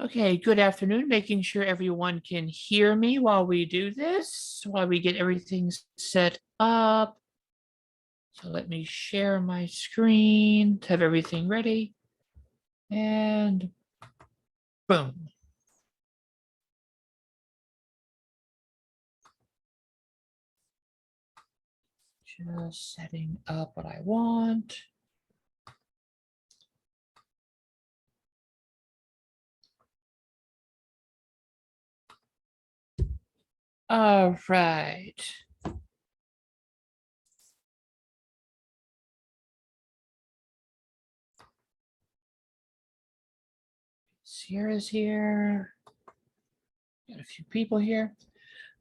Okay, good afternoon. Making sure everyone can hear me while we do this, while we get everything set up. So let me share my screen to have everything ready. And boom. Just setting up what I want. All right. Sierra's here. Got a few people here.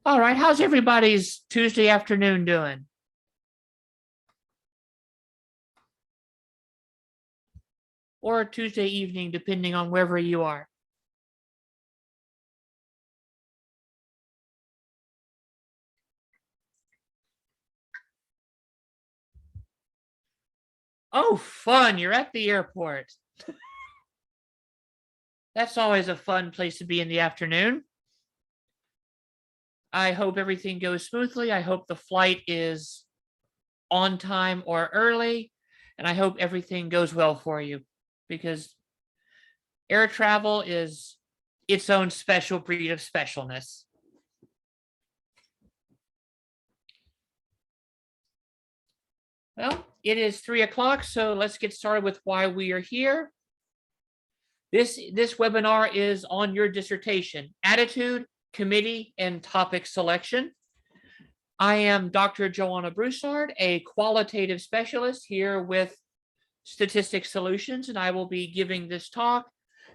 All right. How's everybody's Tuesday afternoon doing? Or Tuesday evening, depending on wherever you are. Oh, fun. You're at the airport. That's always a fun place to be in the afternoon. I hope everything goes smoothly. I hope the flight is on time or early. And I hope everything goes well for you because air travel is its own special breed of specialness. Well, it is 3 o'clock, so let's get started with why we are here. This webinar is on your dissertation, attitude, committee, and topic selection. I am Dr. Joanna Broussard, a qualitative specialist here with Statistics Solutions, and I will be giving this talk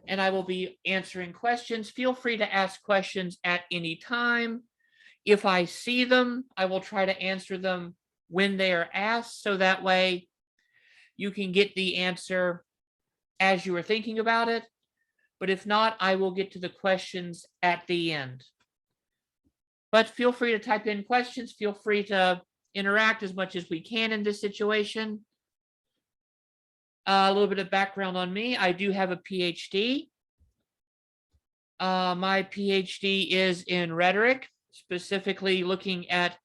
and I will be answering questions. Feel free to ask questions at any time. If I see them, I will try to answer them when they are asked, so that way you can get the answer as you are thinking about it. But if not, I will get to the questions at the end. But feel free to type in questions. Feel free to interact as much as we can in this situation. A little bit of background on me. I do have a PhD. My PhD is in rhetoric, specifically looking at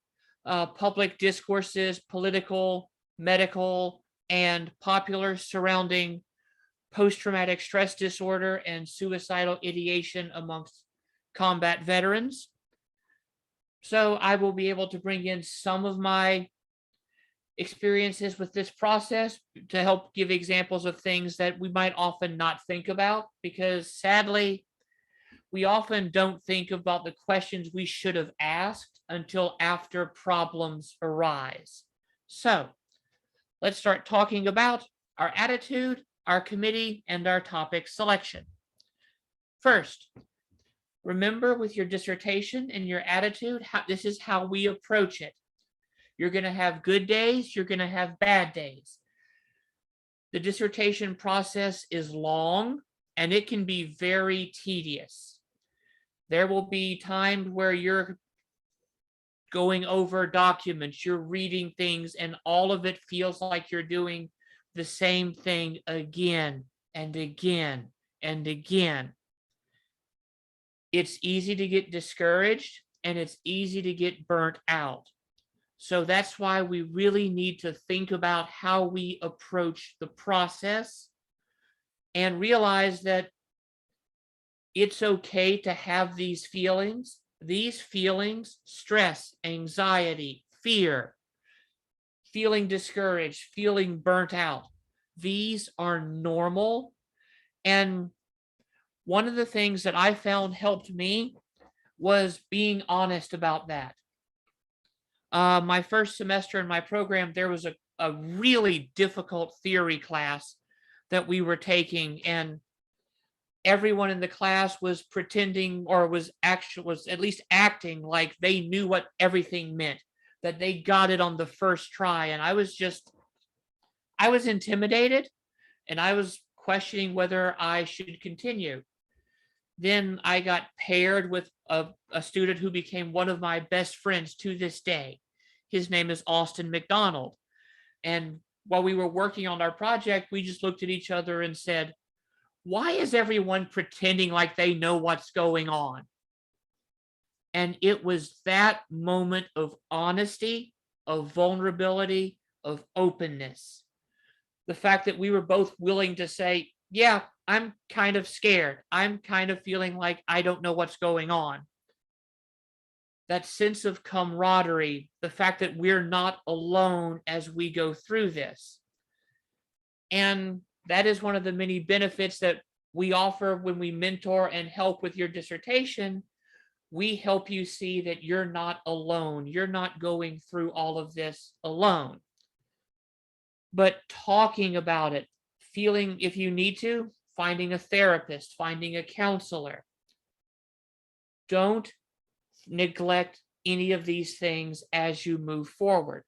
public discourses, political, medical, and popular surrounding post-traumatic stress disorder and suicidal ideation amongst combat veterans. So I will be able to bring in some of my experiences with this process to help give examples of things that we might often not think about, because sadly, we often don't think about the questions we should have asked until after problems arise. So let's start talking about our attitude, our committee, and our topic selection. First, remember with your dissertation and your attitude, this is how we approach it. You're going to have good days, you're going to have bad days. The dissertation process is long and it can be very tedious. There will be times where you're going over documents, you're reading things, and all of it feels like you're doing the same thing again and again and again. It's easy to get discouraged and it's easy to get burnt out. So that's why we really need to think about how we approach the process and realize that it's okay to have these feelings. These feelings, stress, anxiety, fear, feeling discouraged, feeling burnt out, these are normal. And one of the things that I found helped me was being honest about that. My first semester in my program, there was a really difficult theory class that we were taking, and everyone in the class was pretending or was at least acting like they knew what everything meant, that they got it on the first try. And I was intimidated and I was questioning whether I should continue. Then I got paired with a student who became one of my best friends to this day. His name is Austin McDonald. And while we were working on our project, we just looked at each other and said, Why is everyone pretending like they know what's going on? And it was that moment of honesty, of vulnerability, of openness. The fact that we were both willing to say, yeah, I'm kind of scared. I'm kind of feeling like I don't know what's going on. That sense of camaraderie, the fact that we're not alone as we go through this. And that is one of the many benefits that we offer when we mentor and help with your dissertation. We help you see that you're not alone. You're not going through all of this alone. But talking about it, feeling if you need to, finding a therapist, finding a counselor. Don't neglect any of these things as you move forward.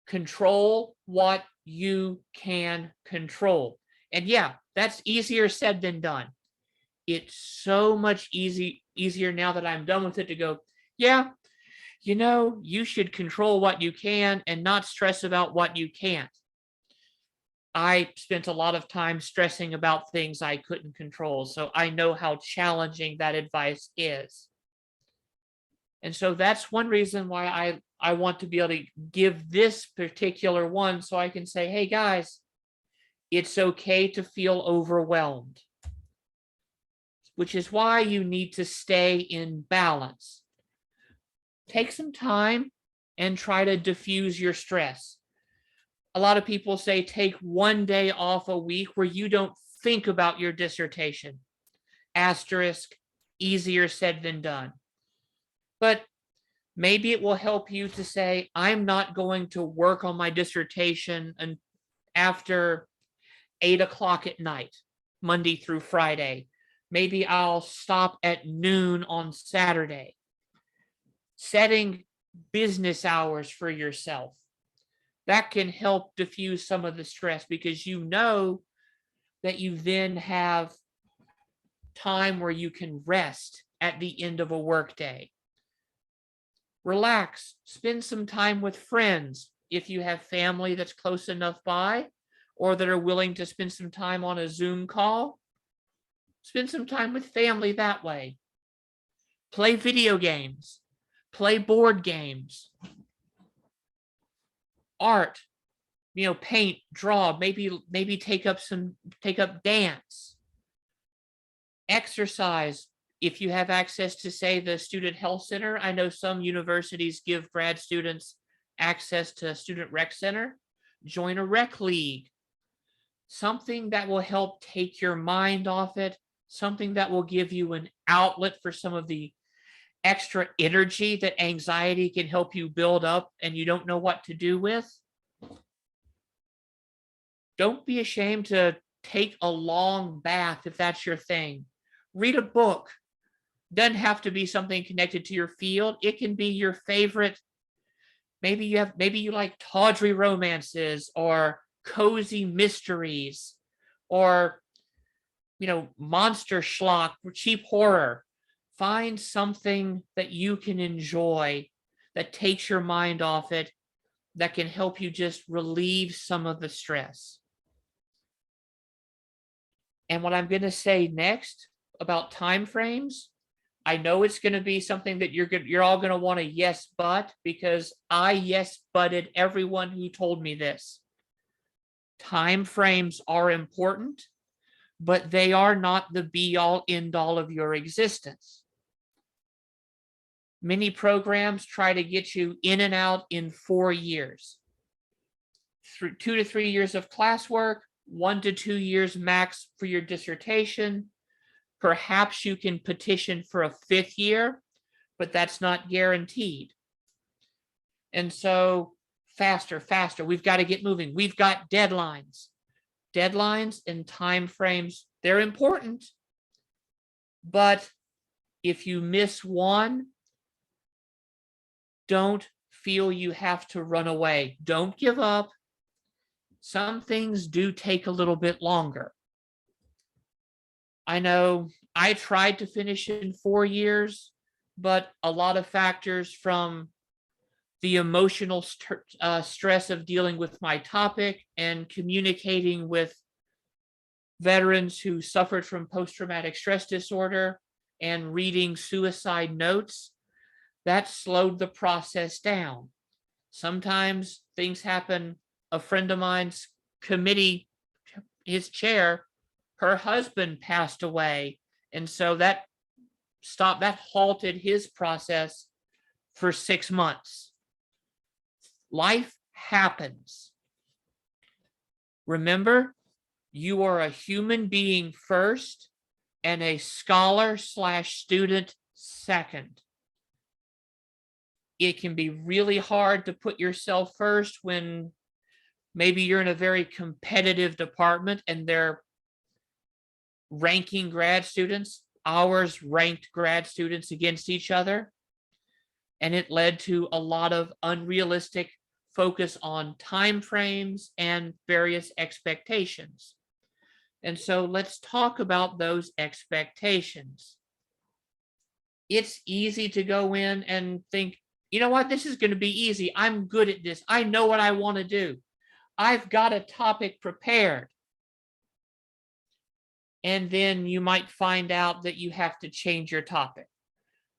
Control what you can control. And yeah, that's easier said than done. It's so much easier now that I'm done with it to go, yeah, you should control what you can and not stress about what you can't. I spent a lot of time stressing about things I couldn't control, so I know how challenging that advice is. And so that's one reason why I want to be able to give this particular one so I can say, hey guys, it's okay to feel overwhelmed, which is why you need to stay in balance. Take some time and try to diffuse your stress. A lot of people say take one day off a week where you don't think about your dissertation. Asterisk, easier said than done. But maybe it will help you to say, I'm not going to work on my dissertation after 8 o'clock at night, Monday through Friday. Maybe I'll stop at noon on Saturday. Setting business hours for yourself. That can help diffuse some of the stress because you know that you then have time where you can rest at the end of a workday. Relax, spend some time with friends if you have family that's close enough by or that are willing to spend some time on a Zoom call. Spend some time with family that way. Play video games, play board games, art, paint, draw, maybe take up dance, exercise. If you have access to, say, the student health center, I know some universities give grad students access to a student rec center. Join a rec league. Something that will help take your mind off it, something that will give you an outlet for some of the extra energy that anxiety can help you build up and you don't know what to do with. Don't be ashamed to take a long bath if that's your thing. Read a book. Doesn't have to be something connected to your field. It can be your favorite. Maybe you like tawdry romances or cozy mysteries or monster schlock or cheap horror. Find something that you can enjoy that takes your mind off it, that can help you just relieve some of the stress. And what I'm going to say next about time frames, I know it's going to be something that you're all going to want to yes but, because I yes butted everyone who told me this. Time frames are important, but they are not the be all end all of your existence. Many programs try to get you in and out in 4 years. 2 to 3 years of classwork, 1 to 2 years max for your dissertation. Perhaps you can petition for a 5th year, but that's not guaranteed. And so faster. We've got to get moving. We've got deadlines. Deadlines and time frames, they're important. But if you miss one, don't feel you have to run away. Don't give up. Some things do take a little bit longer. I know I tried to finish in 4 years, but a lot of factors from the emotional stress of dealing with my topic and communicating with veterans who suffered from post-traumatic stress disorder and reading suicide notes, that slowed the process down. Sometimes things happen. A friend of mine's committee, his chair, her husband passed away. And so that halted his process for 6 months. Life happens. Remember, you are a human being first and a scholar/student second. It can be really hard to put yourself first when maybe you're in a very competitive department and they're ranking grad students. Ours ranked grad students against each other. And it led to a lot of unrealistic focus on timeframes and various expectations. And so let's talk about those expectations. It's easy to go in and think, you know what, this is going to be easy. I'm good at this. I know what I want to do. I've got a topic prepared. And then you might find out that you have to change your topic.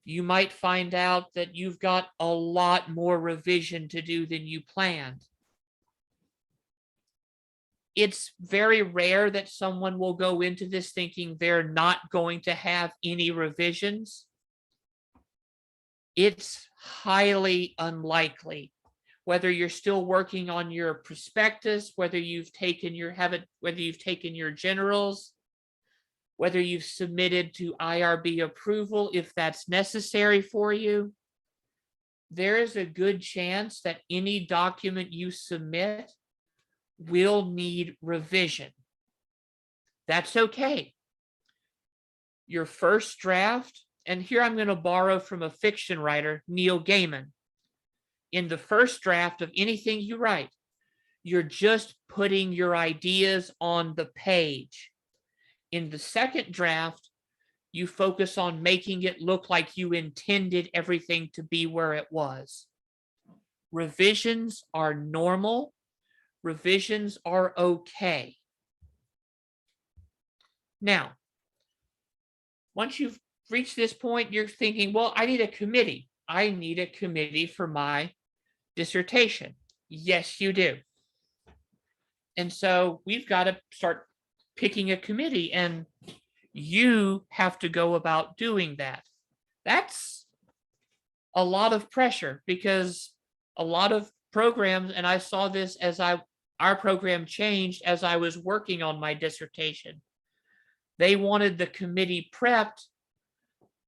You might find out that you've got a lot more revision to do than you planned. It's very rare that someone will go into this thinking they're not going to have any revisions. It's highly unlikely. Whether you're still working on your prospectus, whether you've taken your generals, whether you've submitted to IRB approval, if that's necessary for you, there is a good chance that any document you submit will need revision. That's okay. Your first draft, and here I'm going to borrow from a fiction writer, Neil Gaiman. In the first draft of anything you write, you're just putting your ideas on the page. In the second draft, you focus on making it look like you intended everything to be where it was. Revisions are normal. Revisions are okay. Now, once you've reached this point, you're thinking, well, I need a committee. I need a committee for my dissertation. Yes, you do. And so we've got to start picking a committee, and you have to go about doing that. That's a lot of pressure because a lot of programs, and I saw this as our program changed as I was working on my dissertation. They wanted the committee prepped,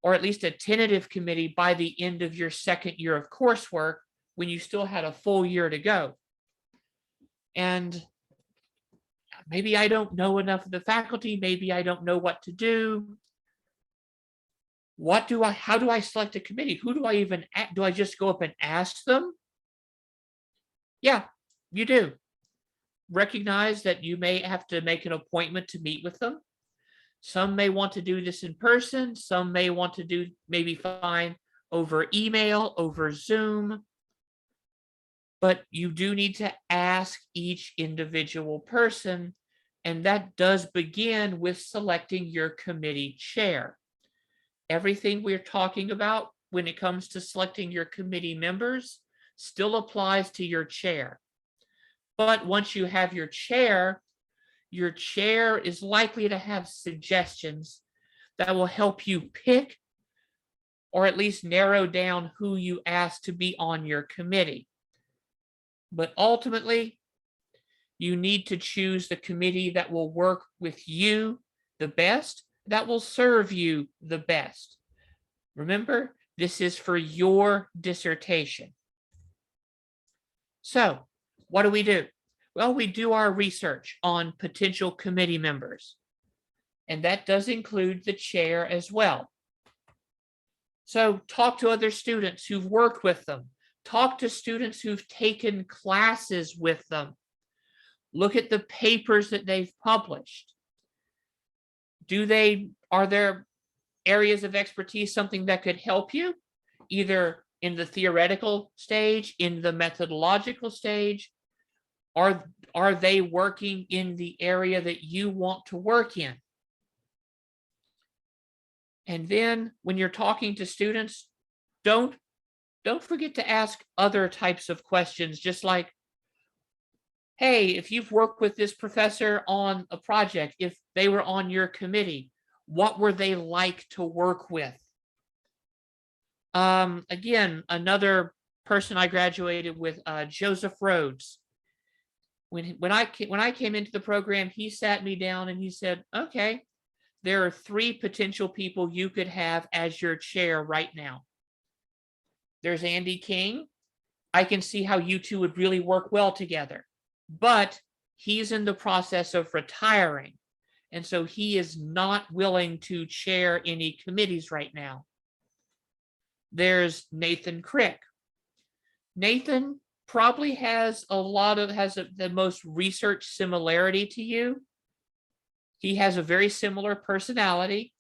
or at least a tentative committee, by the end of your second year of coursework when you still had a full year to go. And maybe I don't know enough of the faculty. Maybe I don't know what to do. How do I select a committee? Who do I just go up and ask them? Yeah, you do. Recognize that you may have to make an appointment to meet with them. Some may want to do this in person. Some may want to do maybe fine over email, over Zoom. But you do need to ask each individual person, and that does begin with selecting your committee chair. Everything we're talking about when it comes to selecting your committee members still applies to your chair. But once you have your chair is likely to have suggestions that will help you pick or at least narrow down who you ask to be on your committee. But ultimately, you need to choose the committee that will work with you the best, that will serve you the best. Remember, this is for your dissertation. So, what do? Well, we do our research on potential committee members, and that does include the chair as well. So, talk to other students who've worked with them. Talk to students who've taken classes with them. Look at the papers that they've published. Are there areas of expertise, something that could help you, either in the theoretical stage, in the methodological stage? Are Are they working in the area that you want to work in? And then when you're talking to students, don't forget to ask other types of questions, just like, hey, if you've worked with this professor on a project, if they were on your committee, what were they like to work with? Again, another person I graduated with, Joseph Rhodes. When I came into the program, he sat me down and he said, okay, there are 3 potential people you could have as your chair right now. There's Andy King. I can see how you two would really work well together, but he's in the process of retiring. And so he is not willing to chair any committees right now. There's Nathan Crick. Nathan probably has the most research similarity to you. He has a very similar personality.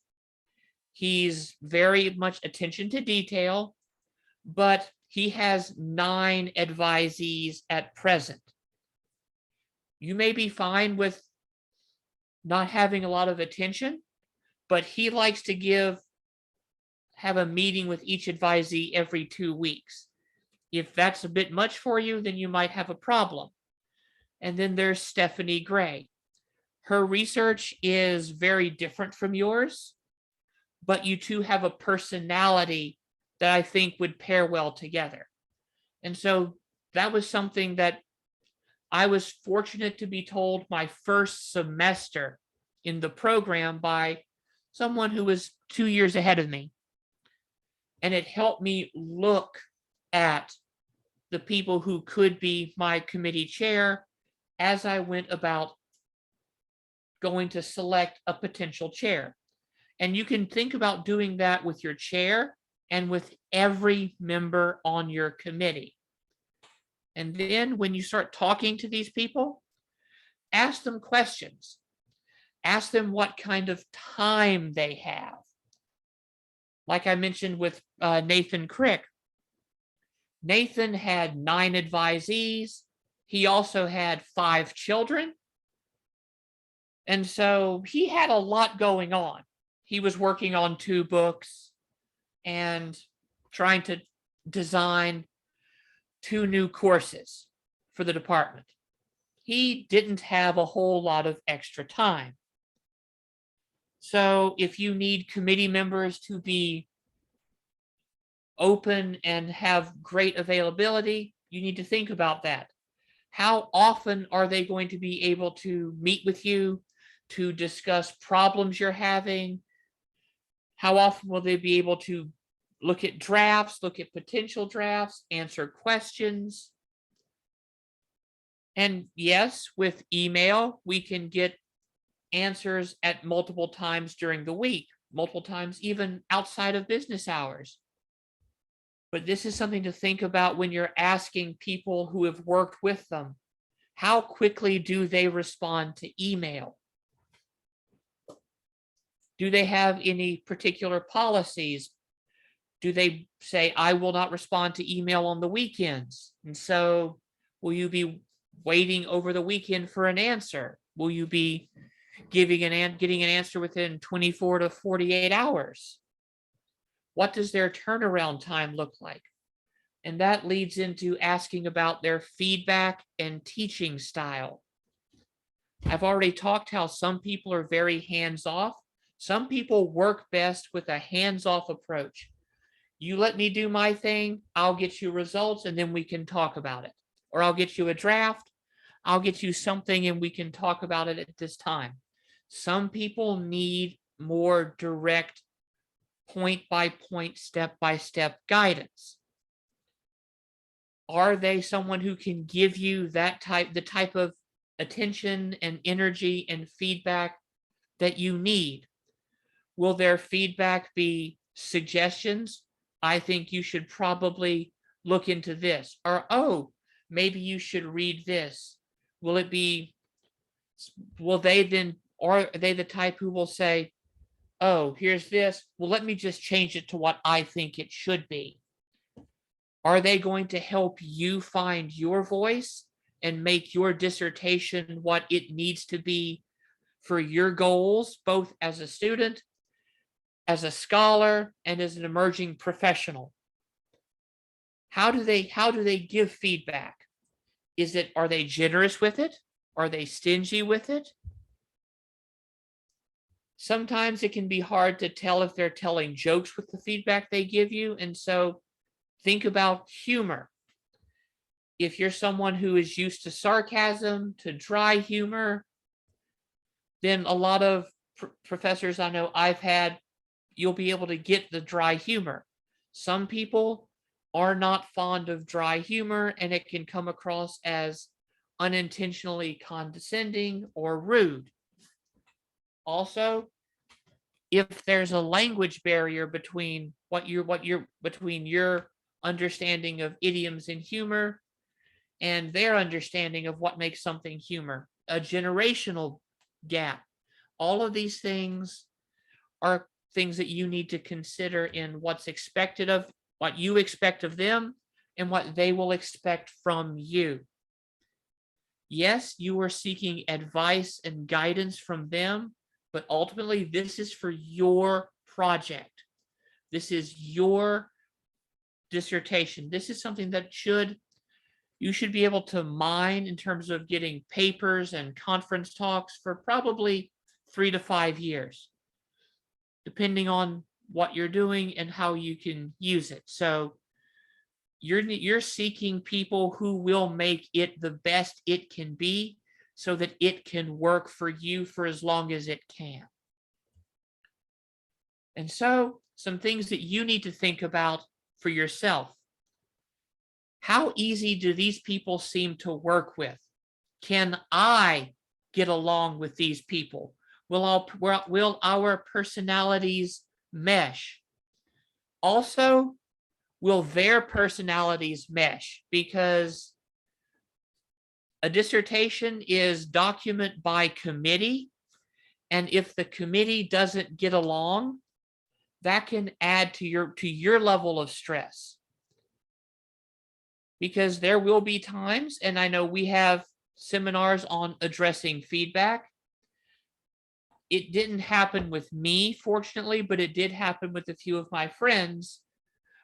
He's very much attention to detail, but he has 9 advisees at present. You may be fine with not having a lot of attention, but he likes to have a meeting with each advisee every 2 weeks. If that's a bit much for you, then you might have a problem. And then there's Stephanie Gray. Her research is very different from yours, but you two have a personality that I think would pair well together. And so that was something that I was fortunate to be told my first semester in the program by someone who was 2 years ahead of me. And it helped me look at the people who could be my committee chair as I went about going to select a potential chair. And you can think about doing that with your chair and with every member on your committee. And then when you start talking to these people, ask them questions. Ask them what kind of time they have. Like I mentioned with Nathan Crick. Nathan had 9 advisees. He also had 5 children. And so he had a lot going on. He was working on 2 books and trying to design 2 new courses for the department. He didn't have a whole lot of extra time. So if you need committee members to be open and have great availability, you need to think about that. How often are they going to be able to meet with you to discuss problems you're having? How often will they be able to look at drafts, look at potential drafts, answer questions? And yes, with email, we can get answers at multiple times during the week, multiple times even outside of business hours. But this is something to think about when you're asking people who have worked with them. How quickly do they respond to email? Do they have any particular policies? Do they say, I will not respond to email on the weekends? And so will you be waiting over the weekend for an answer? Will you be getting an answer within 24 to 48 hours? What does their turnaround time look like? And that leads into asking about their feedback and teaching style. I've already talked how some people are very hands-off. Some people work best with a hands-off approach. You let me do my thing, I'll get you results, and then we can talk about it. Or I'll get you a draft, I'll get you something, and we can talk about it at this time. Some people need more direct point-by-point, step-by-step guidance. Are they someone who can give you the type of attention and energy and feedback that you need? Will their feedback be suggestions? I think you should probably look into this. Or, oh, maybe you should read this. Are they the type who will say, oh, here's this, well, let me just change it to what I think it should be? Are they going to help you find your voice and make your dissertation what it needs to be for your goals, both as a student, as a scholar, and as an emerging professional. How do they give feedback? Are they generous with it? Are they stingy with it? Sometimes it can be hard to tell if they're telling jokes with the feedback they give you. And so think about humor. If you're someone who is used to sarcasm, to dry humor, then a lot of professors I know I've had, you'll be able to get the dry humor. Some people are not fond of dry humor, and it can come across as unintentionally condescending or rude. Also, if there's a language barrier between between your understanding of idioms and humor and their understanding of what makes something humor, a generational gap, all of these things are things that you need to consider in what you expect of them and what they will expect from you. Yes, you are seeking advice and guidance from them, but ultimately this is for your project. This is your dissertation. This is something that you should be able to mine in terms of getting papers and conference talks for probably 3 to 5 years, depending on what you're doing and how you can use it. So you're seeking people who will make it the best it can be so that it can work for you for as long as it can. And so some things that you need to think about for yourself. How easy do these people seem to work with? Can I get along with these people? Will our personalities mesh? Also, will their personalities mesh? Because a dissertation is document by committee, and if the committee doesn't get along, that can add to your level of stress. Because there will be times, and I know we have seminars on addressing feedback. It didn't happen with me, fortunately, but it did happen with a few of my friends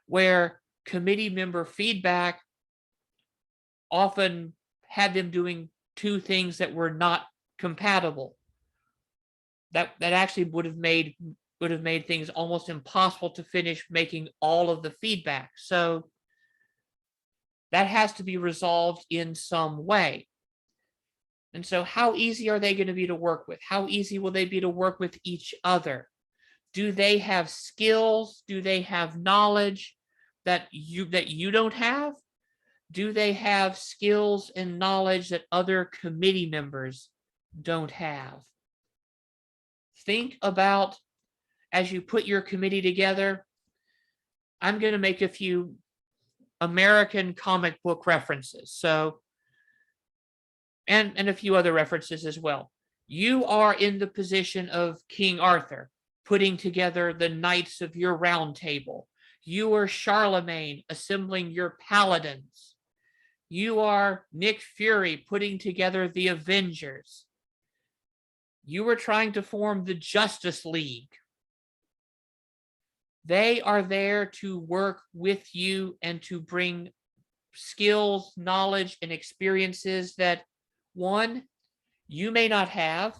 where committee member feedback often had them doing two things that were not compatible. That actually would have made things almost impossible to finish making all of the feedback. So that has to be resolved in some way. And so how easy are they going to be to work with? How easy will they be to work with each other? Do they have skills? Do they have knowledge that you don't have? Do they have skills and knowledge that other committee members don't have? Think about, as you put your committee together, I'm going to make a few American comic book references. So, and a few other references as well. You are in the position of King Arthur, putting together the knights of your round table. You are Charlemagne, assembling your paladins. You are Nick Fury, putting together the Avengers. You are trying to form the Justice League. They are there to work with you and to bring skills, knowledge, and experiences that, one, you may not have,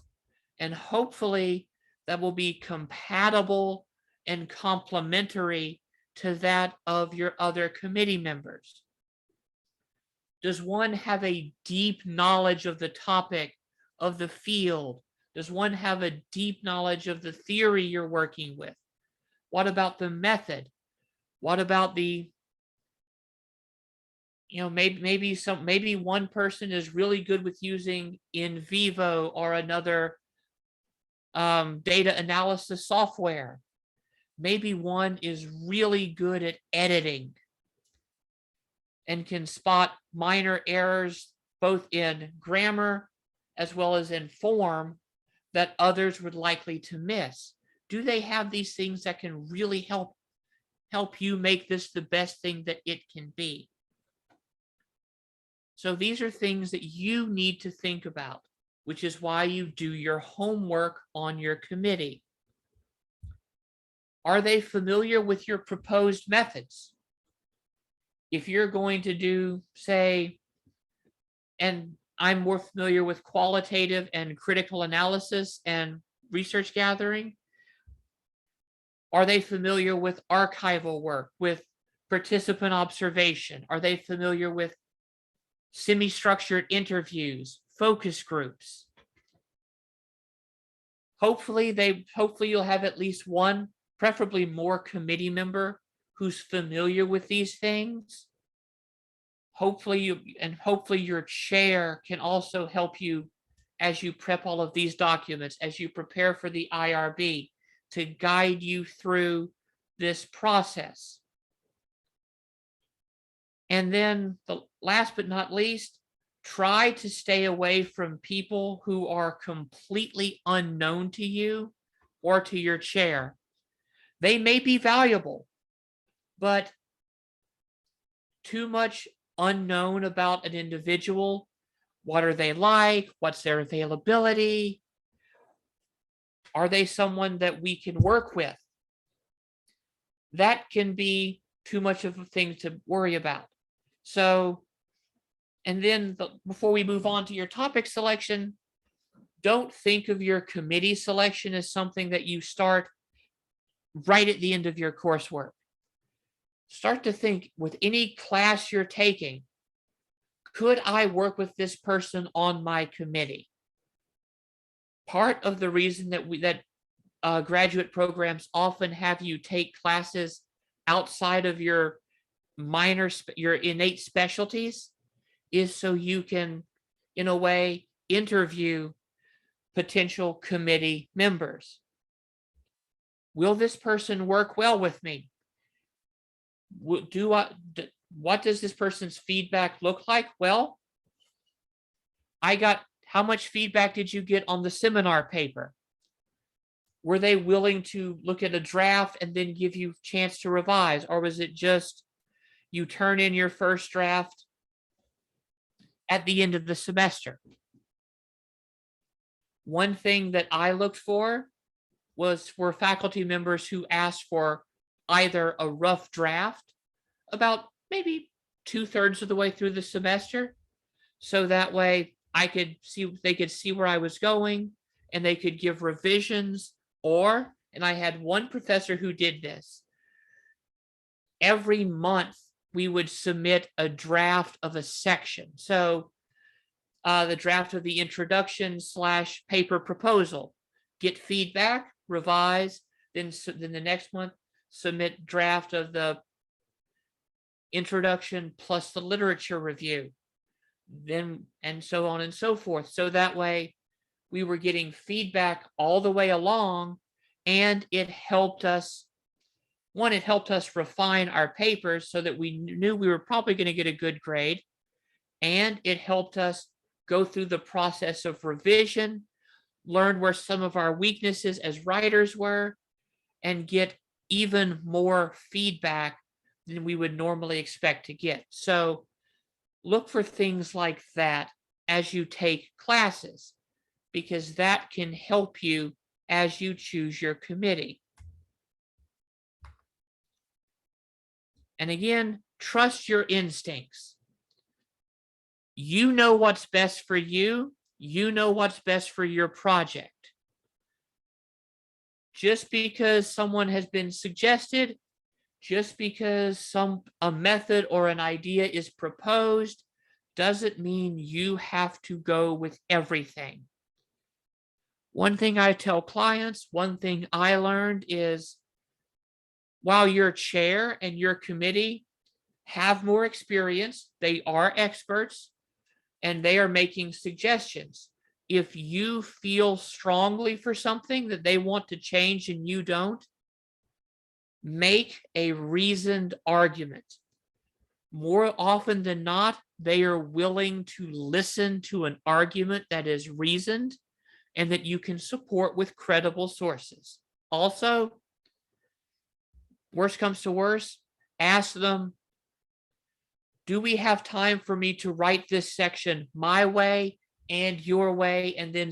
and hopefully that will be compatible and complementary to that of your other committee members. Does one have a deep knowledge of the topic, of the field? Does one have a deep knowledge of the theory you're working with? What about the method? What about the, maybe one person is really good with using in vivo or another data analysis software. Maybe one is really good at editing and can spot minor errors both in grammar as well as in form that others would likely to miss. Do they have these things that can really help you make this the best thing that it can be? So these are things that you need to think about, which is why you do your homework on your committee. Are they familiar with your proposed methods? If you're going to do, say, and I'm more familiar with qualitative and critical analysis and research gathering, are they familiar with archival work, with participant observation? Are they familiar with semi-structured interviews, focus groups? Hopefully you'll have at least one, preferably more, committee member who's familiar with these things. Hopefully your chair can also help you as you prep all of these documents, as you prepare for the IRB, to guide you through this process. And then the last but not least, try to stay away from people who are completely unknown to you or to your chair. They may be valuable, but too much unknown about an individual. What are they like? What's their availability? Are they someone that we can work with? That can be too much of a thing to worry about. So, and then before we move on to your topic selection, don't think of your committee selection as something that you start right at the end of your coursework. Start to think, with any class you're taking, could I work with this person on my committee? Part of the reason that graduate programs often have you take classes outside of your your innate specialties is so you can, in a way, interview potential committee members. Will this person work well with me? What does this person's feedback look like? Well, how much feedback did you get on the seminar paper? Were they willing to look at a draft and then give you a chance to revise? Or was it just you turn in your first draft at the end of the semester? One thing that I looked for were faculty members who asked for either a rough draft about maybe 2/3 of the way through the semester, so that way they could see where I was going and they could give revisions. And I had one professor who did this. Every month we would submit a draft of a section. So the draft of the introduction / paper proposal, get feedback, revise, then the next month submit draft of the introduction plus the literature review, then, and so on and so forth. So that way we were getting feedback all the way along, and it helped us refine our papers so that we knew we were probably going to get a good grade, and it helped us go through the process of revision, learn where some of our weaknesses as writers were, and get even more feedback than we would normally expect to get. So look for things like that as you take classes, because that can help you as you choose your committee. And again, trust your instincts. You know what's best for you. You know what's best for your project. Just because someone has been suggested, just because a method or an idea is proposed, doesn't mean you have to go with everything. One thing I tell clients, one thing I learned is, while your chair and your committee have more experience, they are experts, and they are making suggestions. If you feel strongly for something that they want to change and you don't, make a reasoned argument. More often than not, they are willing to listen to an argument that is reasoned and that you can support with credible sources. Also, worst comes to worst, ask them, Do we have time for me to write this section my way and your way, and then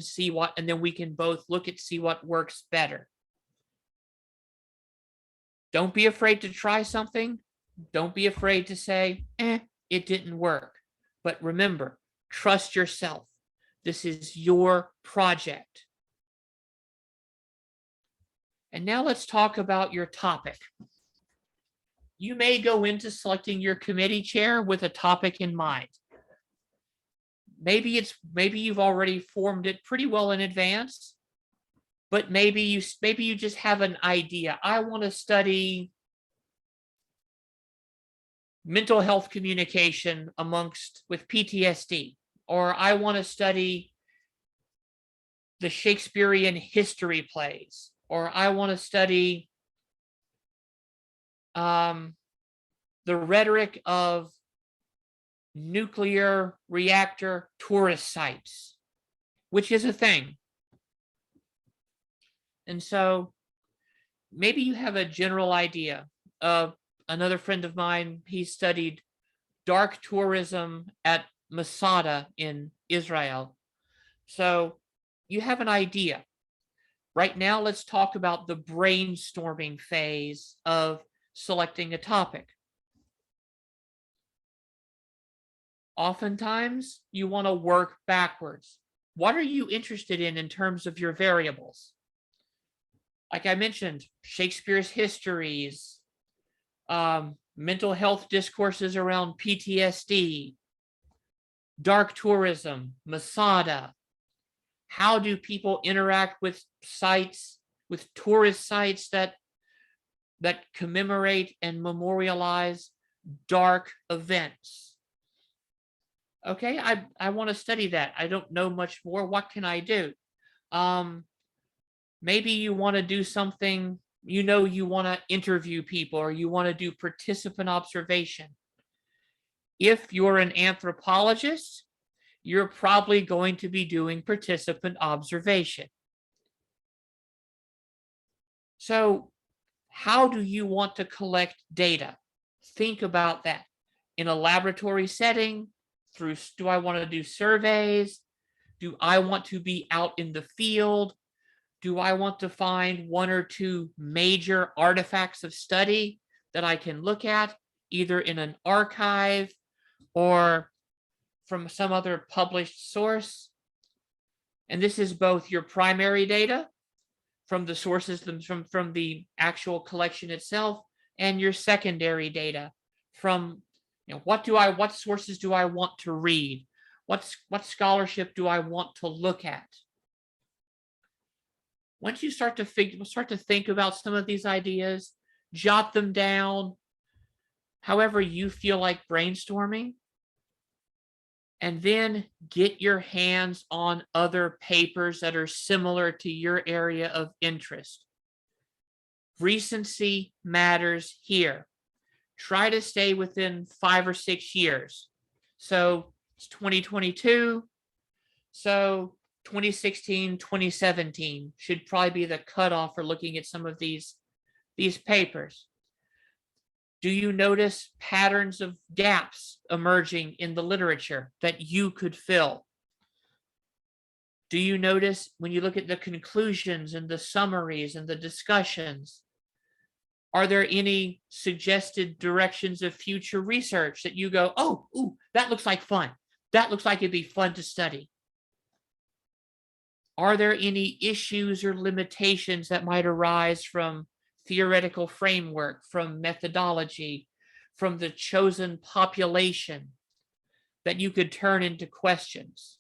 and then we can both look at, see what works better. Don't be afraid to try something. Don't be afraid to say, it didn't work. But remember, trust yourself. This is your project. And now let's talk about your topic. You may go into selecting your committee chair with a topic in mind. Maybe you've already formed it pretty well in advance, but maybe you just have an idea. I want to study mental health communication with PTSD, or I want to study the Shakespearean history plays, or I want to study the rhetoric of nuclear reactor tourist sites, which is a thing. And so maybe you have a general idea. Another friend of mine, he studied dark tourism at Masada in Israel. So you have an idea. Right now, let's talk about the brainstorming phase of selecting a topic. Oftentimes, you want to work backwards. What are you interested in terms of your variables? Like I mentioned, Shakespeare's histories, mental health discourses around PTSD, dark tourism, Masada. How do people interact with sites, with tourist sites that commemorate and memorialize dark events? Okay, I want to study that. I don't know much more. What can I do? Maybe you want to do something, you want to interview people, or you want to do participant observation. If you're an anthropologist, you're probably going to be doing participant observation. So how do you want to collect data? Think about that. In a laboratory setting, do I want to do surveys? Do I want to be out in the field? Do I want to find one or two major artifacts of study that I can look at, either in an archive or from some other published source? And this is both your primary data from the sources, from the actual collection itself, and your secondary data from, what sources do I want to read? What scholarship do I want to look at? Once you start to think about some of these ideas, jot them down however you feel like brainstorming, and then get your hands on other papers that are similar to your area of interest. Recency matters here. Try to stay within 5 or 6 years. So it's 2022. So 2016, 2017 should probably be the cutoff for looking at some of these papers. Do you notice patterns of gaps emerging in the literature that you could fill? Do you notice when you look at the conclusions and the summaries and the discussions, are there any suggested directions of future research that you go, ooh, that looks like fun. That looks like it'd be fun to study? Are there any issues or limitations that might arise from theoretical framework, from methodology, from the chosen population that you could turn into questions?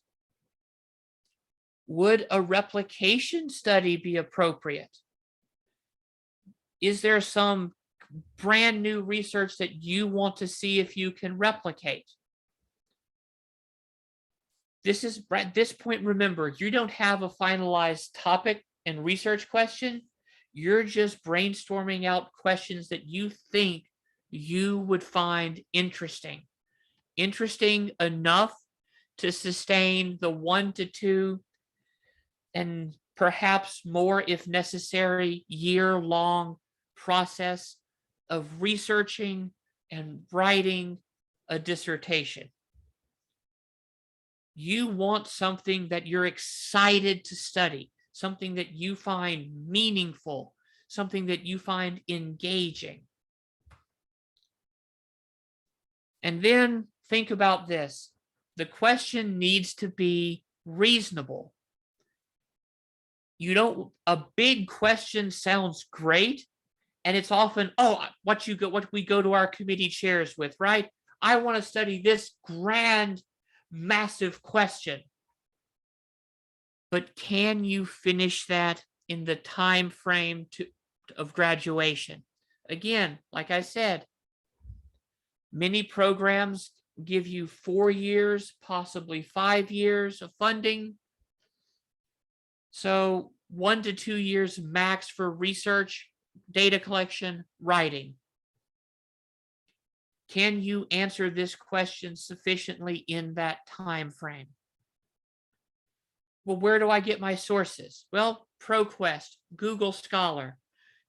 Would a replication study be appropriate? Is there some brand new research that you want to see if you can replicate? At this point, remember, you don't have a finalized topic and research question. You're just brainstorming out questions that you think you would find interesting enough to sustain the 1 to 2 and perhaps more, if necessary, year-long process of researching and writing a dissertation. You want something that you're excited to study, something that you find meaningful, something that you find engaging. And then think about this. The question needs to be reasonable. A big question sounds great, and it's often, what we go to our committee chairs with, right? I want to study this grand, massive question. But can you finish that in the time frame of graduation? Again, like I said, many programs give you 4 years, possibly 5 years of funding. So 1 to 2 years max for research, data collection, writing. Can you answer this question sufficiently in that time frame? Well, where do I get my sources? Well, ProQuest, Google Scholar,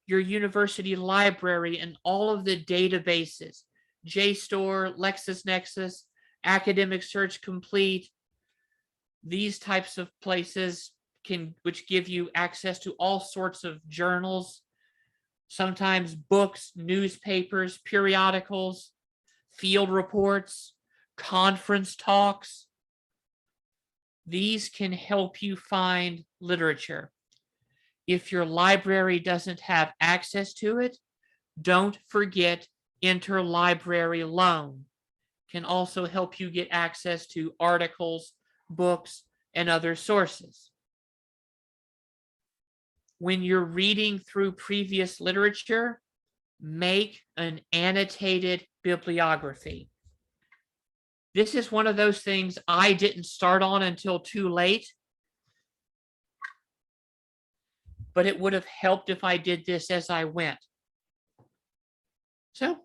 your university library, and all of the databases, JSTOR, LexisNexis, Academic Search Complete, these types of places which give you access to all sorts of journals, sometimes books, newspapers, periodicals, field reports, conference talks. These can help you find literature. If your library doesn't have access to it, don't forget interlibrary loan. Can also help you get access to articles, books, and other sources. When you're reading through previous literature, make an annotated bibliography. This is one of those things I didn't start on until too late, but it would have helped if I did this as I went. So,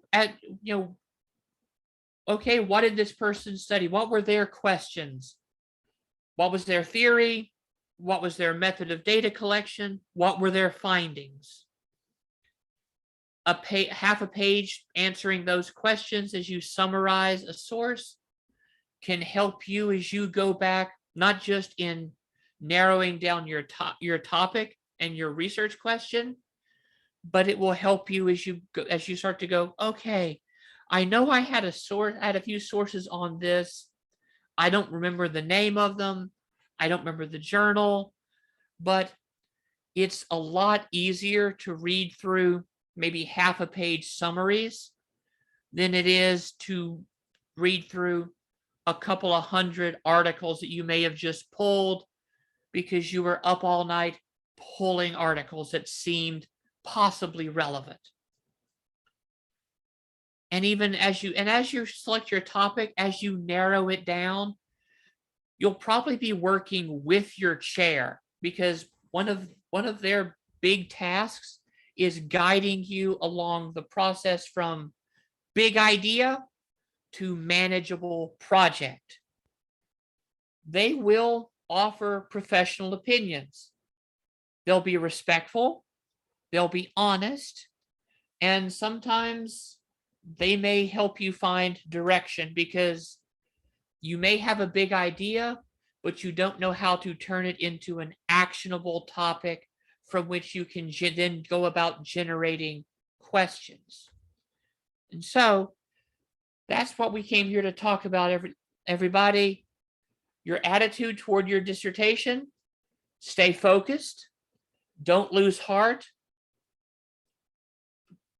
okay, what did this person study? What were their questions? What was their theory? What was their method of data collection? What were their findings? Half a page answering those questions as you summarize a source can help you as you go back, not just in narrowing down your topic and your research question, but it will help you as you start to go, okay, I know I had a few sources on this. I don't remember the name of them. I don't remember the journal, but it's a lot easier to read through maybe half a page summaries than it is to read through a couple of hundred articles that you may have just pulled because you were up all night pulling articles that seemed possibly relevant. And even as you select your topic, as you narrow it down, you'll probably be working with your chair, because one of their big tasks is guiding you along the process from big idea to manageable project. They will offer professional opinions. They'll be respectful, they'll be honest, and sometimes they may help you find direction, because you may have a big idea, but you don't know how to turn it into an actionable topic from which you can then go about generating questions. And so that's what we came here to talk about, everybody. Your attitude toward your dissertation. Stay focused. Don't lose heart.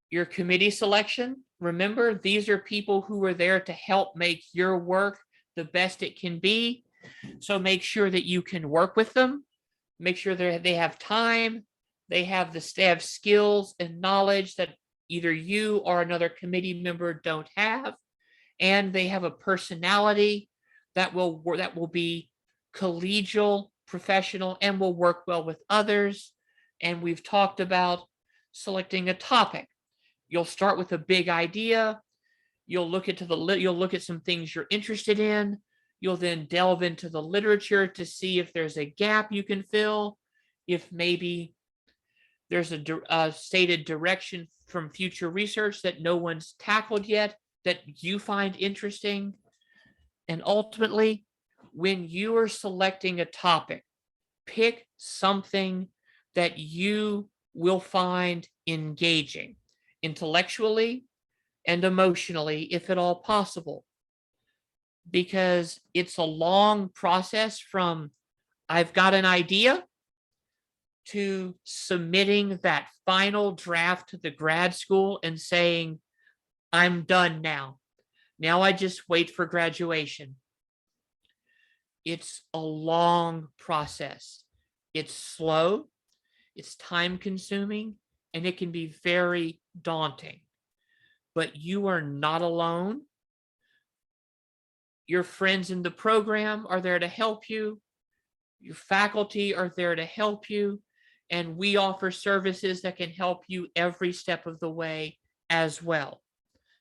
Your committee selection. Remember, these are people who are there to help make your work the best it can be. So make sure that you can work with them. Make sure they have time. They have skills and knowledge that either you or another committee member don't have. And they have a personality that will be collegial, professional, and will work well with others. And we've talked about selecting a topic. You'll start with a big idea. You'll look at some things you're interested in. You'll then delve into the literature to see if there's a gap you can fill, if maybe there's a stated direction from future research that no one's tackled yet that you find interesting. And ultimately, when you are selecting a topic, pick something that you will find engaging intellectually and emotionally, if at all possible, because it's a long process from I've got an idea to submitting that final draft to the grad school and saying, I'm done now. Now I just wait for graduation. It's a long process. It's slow, it's time consuming, and it can be very daunting. But you are not alone. Your friends in the program are there to help you. Your faculty are there to help you. And we offer services that can help you every step of the way as well.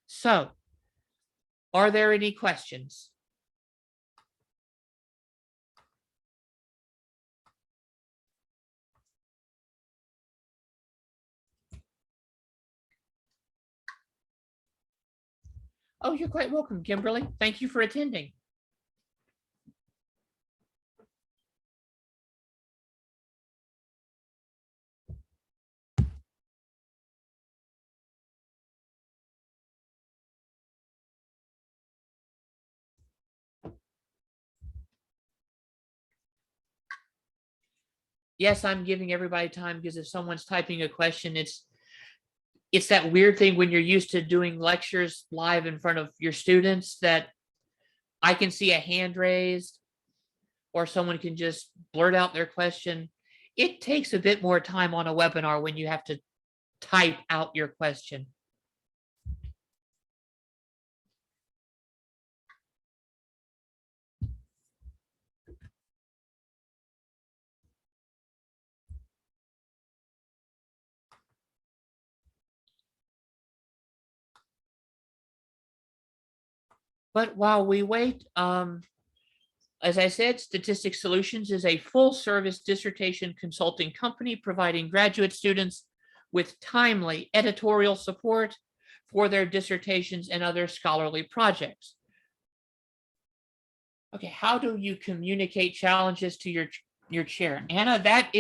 So, are there any questions? Oh, you're quite welcome, Kimberly. Thank you for attending. Yes, I'm giving everybody time because if someone's typing a question, it's that weird thing when you're used to doing lectures live in front of your students that I can see a hand raised or someone can just blurt out their question. It takes a bit more time on a webinar when you have to type out your question. But while we wait, as I said, Statistics Solutions is a full-service dissertation consulting company providing graduate students with timely editorial support for their dissertations and other scholarly projects. Okay, how do you communicate challenges to your chair? Anna, that's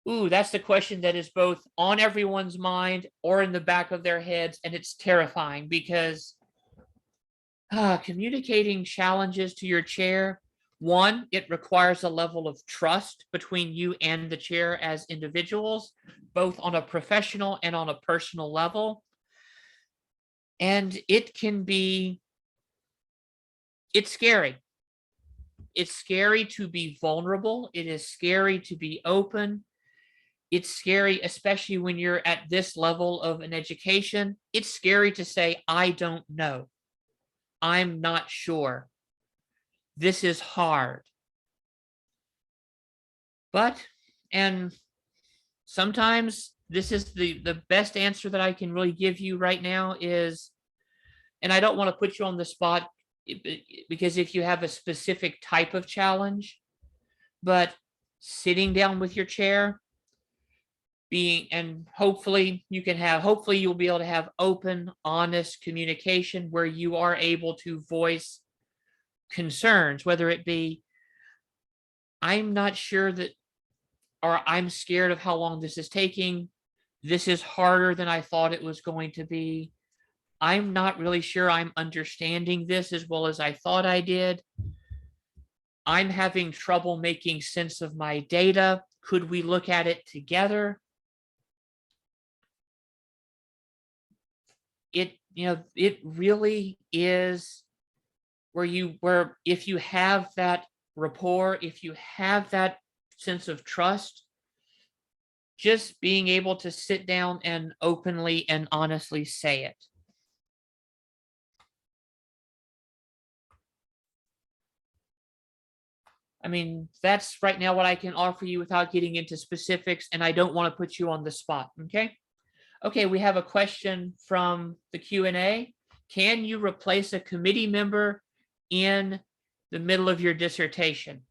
the question that is both on everyone's mind or in the back of their heads, and it's terrifying because communicating challenges to your chair, one, it requires a level of trust between you and the chair as individuals, both on a professional and on a personal level. And it's scary. It's scary to be vulnerable. It is scary to be open. It's scary, especially when you're at this level of an education. It's scary to say, I don't know. I'm not sure. This is hard. And sometimes this is the best answer that I can really give you right now is, and I don't want to put you on the spot because if you have a specific type of challenge, but sitting down with your chair, and hopefully you'll be able to have open, honest communication where you are able to voice concerns, whether it be, I'm not sure that, or I'm scared of how long this is taking. This is harder than I thought it was going to be. I'm not really sure I'm understanding this as well as I thought I did. I'm having trouble making sense of my data. Could we look at it together? It really is where if you have that rapport, if you have that sense of trust, just being able to sit down and openly and honestly say it. I mean, that's right now what I can offer you without getting into specifics, and I don't want to put you on the spot, okay? Okay, we have a question from the Q&A. Can you replace a committee member in the middle of your dissertation?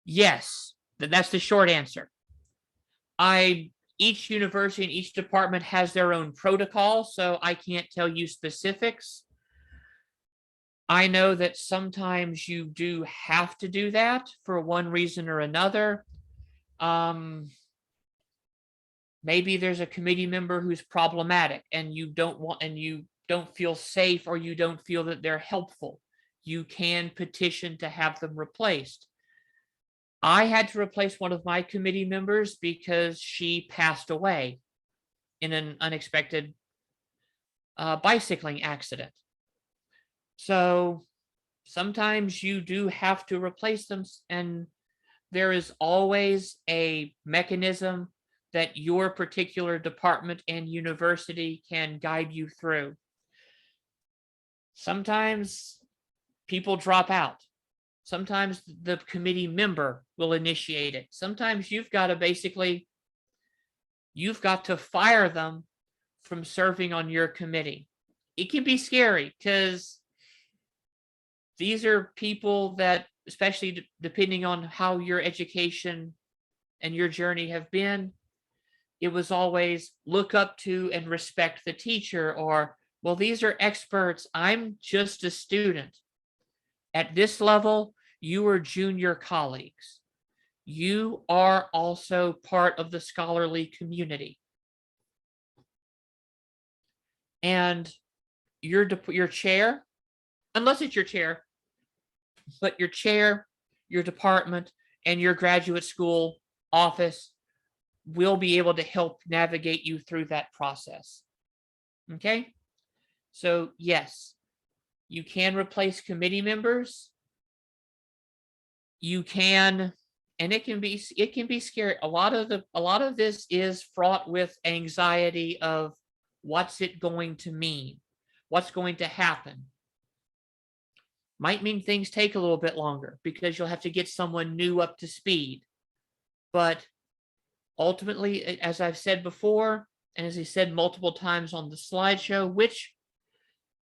Yes, that's the short answer. I each university and each department has their own protocol, so I can't tell you specifics. I know that sometimes you do have to do that for one reason or another. Maybe there's a committee member who's problematic and you don't feel safe, or you don't feel that they're helpful. You can petition to have them replaced. I had to replace one of my committee members because she passed away in an unexpected bicycling accident. So sometimes you do have to replace them, and there is always a mechanism that your particular department and university can guide you through. Sometimes people drop out. Sometimes the committee member will initiate it. Sometimes you've got to fire them from serving on your committee. It can be scary because these are people that, especially depending on how your education and your journey have been, it was always look up to and respect the teacher, or, well, these are experts. I'm just a student. At this level, you are junior colleagues. You are also part of the scholarly community. And your chair, unless it's your chair, but your chair, your department, and your graduate school office will be able to help navigate you through that process. Okay? So yes, you can replace committee members. You can, and it can be scary. A lot of this is fraught with anxiety of what's it going to mean? What's going to happen? Might mean things take a little bit longer because you'll have to get someone new up to speed. But ultimately, as I've said before, and as I said multiple times on the slideshow, which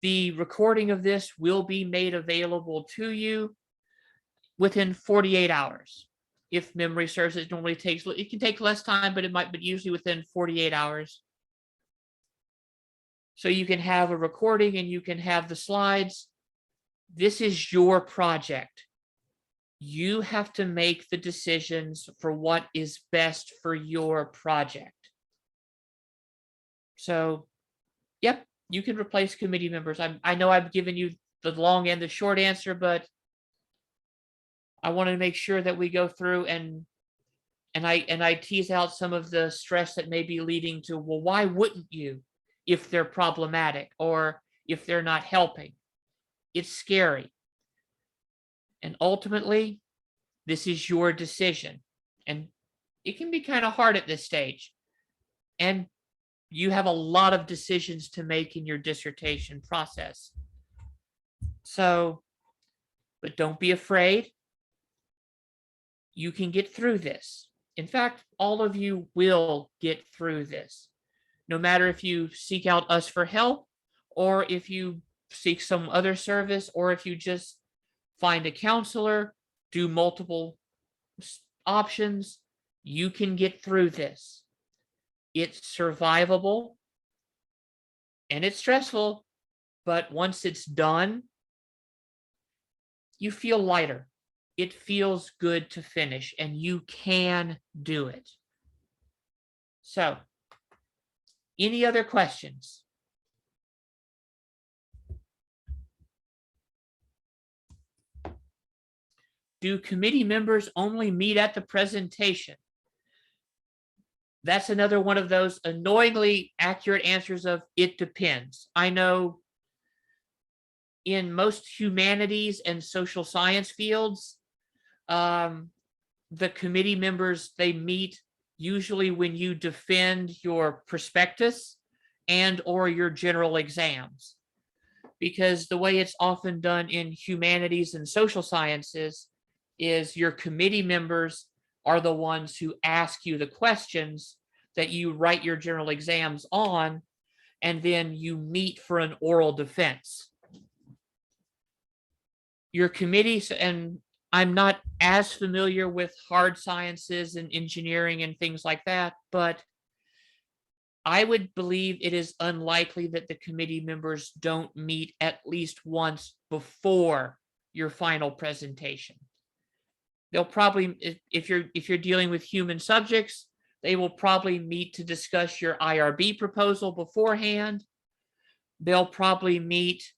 the recording of this will be made available to you within 48 hours. If memory serves, it normally takes, it can take less time, but usually within 48 hours. So you can have a recording and you can have the slides. This is your project. You have to make the decisions for what is best for your project. So, yep, you can replace committee members. I know I've given you the long and the short answer, but I want to make sure that we go through and I tease out some of the stress that may be leading to, well, why wouldn't you if they're problematic or if they're not helping? It's scary. And ultimately, this is your decision. And it can be kind of hard at this stage. And you have a lot of decisions to make in your dissertation process. So, but don't be afraid. You can get through this. In fact, all of you will get through this. No matter if you seek out us for help, or if you seek some other service, or if you just find a counselor, do multiple options, you can get through this. It's survivable and it's stressful, but once it's done, you feel lighter. It feels good to finish, and you can do it. So, any other questions? Do committee members only meet at the presentation? That's another one of those annoyingly accurate answers of it depends. I know in most humanities and social science fields, the committee members, they meet usually when you defend your prospectus and or your general exams. Because the way it's often done in humanities and social sciences is your committee members are the ones who ask you the questions that you write your general exams on, and then you meet for an oral defense. Your committees, and I'm not as familiar with hard sciences and engineering and things like that, but I would believe it is unlikely that the committee members don't meet at least once before your final presentation. They'll probably, if you're dealing with human subjects, they will probably meet to discuss your IRB proposal beforehand. They'll probably meet,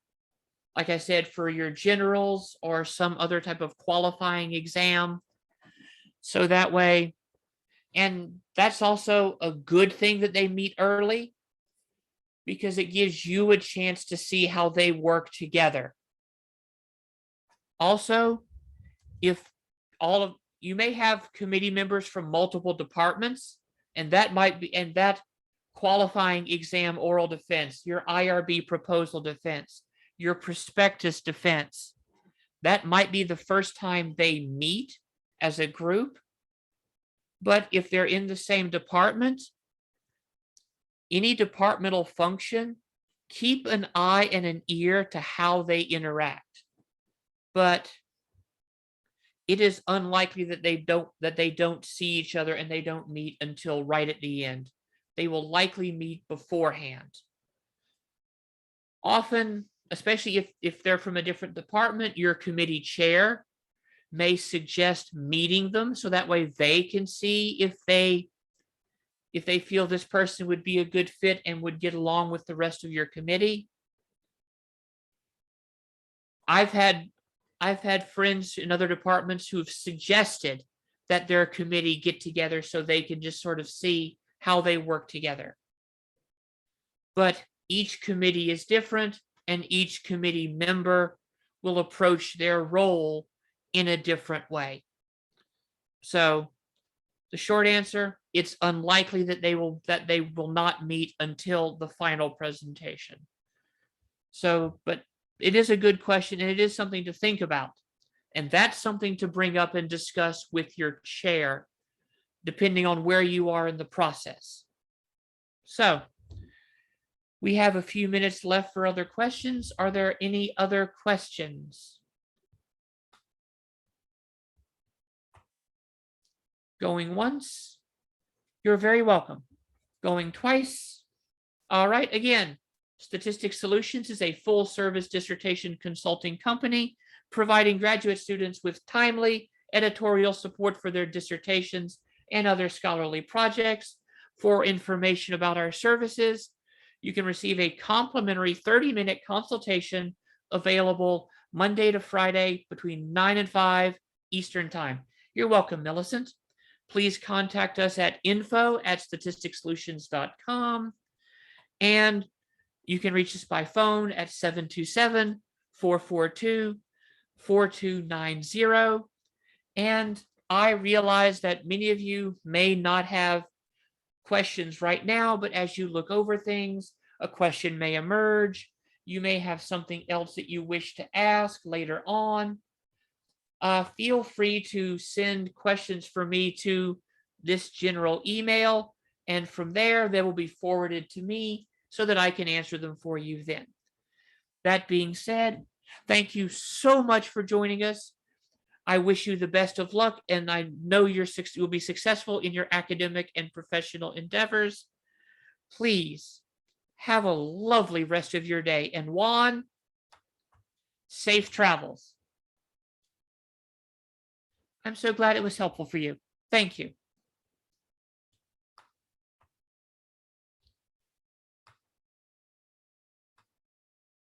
like I said, for your generals or some other type of qualifying exam. So that way, and that's also a good thing that they meet early, because it gives you a chance to see how they work together. Also, if you may have committee members from multiple departments, and that qualifying exam oral defense, your IRB proposal defense, your prospectus defense, that might be the first time they meet as a group. But if they're in the same department, any departmental function, keep an eye and an ear to how they interact. But it is unlikely that they don't see each other and they don't meet until right at the end. They will likely meet beforehand. Often, especially if they're from a different department, your committee chair may suggest meeting them so that way they can see if they feel this person would be a good fit and would get along with the rest of your committee. I've had friends in other departments who've suggested that their committee get together so they can just sort of see how they work together. But each committee is different, and each committee member will approach their role in a different way. So the short answer, it's unlikely that they will not meet until the final presentation. So, but it is a good question, and it is something to think about. And that's something to bring up and discuss with your chair, depending on where you are in the process. So we have a few minutes left for other questions. Are there any other questions? Going once? You're very welcome. Going twice? All right, again, Statistics Solutions is a full-service dissertation consulting company providing graduate students with timely editorial support for their dissertations and other scholarly projects. For information about our services, you can receive a complimentary 30-minute consultation available Monday to Friday between 9 and 5 Eastern Time. You're welcome, Millicent. Please contact us at info@statisticsolutions.com. And you can reach us by phone at 727-442-4290. And I realize that many of you may not have questions right now, but as you look over things, a question may emerge. You may have something else that you wish to ask later on. Feel free to send questions for me to this general email, and from there, they will be forwarded to me so that I can answer them for you then. That being said, thank you so much for joining us. I wish you the best of luck, and I know you'll be successful in your academic and professional endeavors. Please have a lovely rest of your day. And Juan, safe travels. I'm so glad it was helpful for you. Thank you.